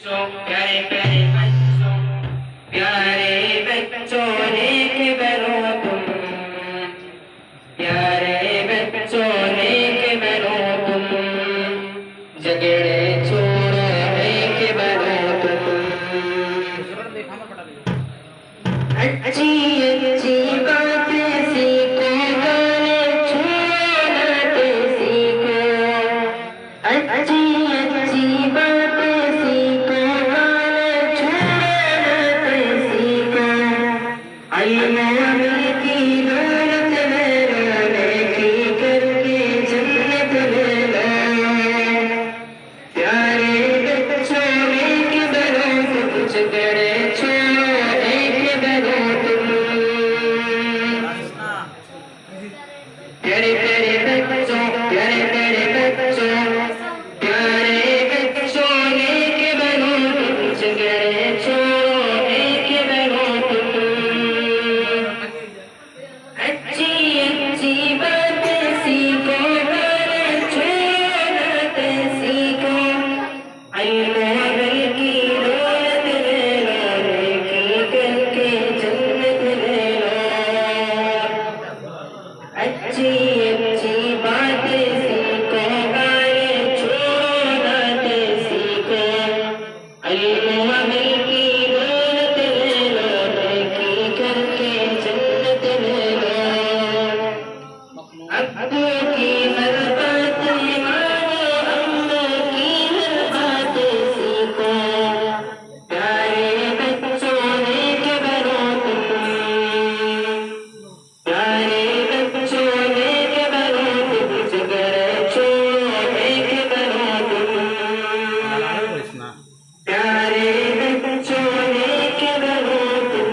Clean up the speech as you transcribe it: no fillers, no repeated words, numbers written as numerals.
प्यारे प्यारे बच्चों, प्यारे बच्चों नेक बनो तुम, प्यारे बच्चों नेक बनो तुम, झगड़े छोड़ो नेक बनो तुम। अच्छी अच्छी बातें सीखो, गाने सुनाते सीखो। अच्छी अच्छी बातें सीखो, गाने सुनाते सीखो। इल्म अमल की दौलत ले लो, नेकी करके जन्नत ले लो। प्यारे बच्चों नेक बनो तुम, झगड़े छोड़ो नेक बनो तुम। प्यारे प्यारे बच्चों, प्यारे प्यारे बच्चों, प्यारे बच्चों नेक बनो तुम, झगड़े छोड़ो नेक बनो तुम। अच्छी अच्छी बातें सीखो, गाने सुनाते सीखो। इल्म अमल की दौलत ले लो, नेकी करके जन्नत ले लो। अच्छी अच्छी बातें सीखो, गाने सुनाते सीखो। इल्म अमल की दौलत ले लो, नेकी करके जन्नत ले लो। अब्बू की हर बात मानो, अम्मू की हर बात सीखो। प्यारे बच्चों नेक बनो तुम, प्यारे बच्चों नेक बनो तुम, झगड़े छोड़ो नेक बनो तुम। प्यारे बच्चों नेक बनो तुम।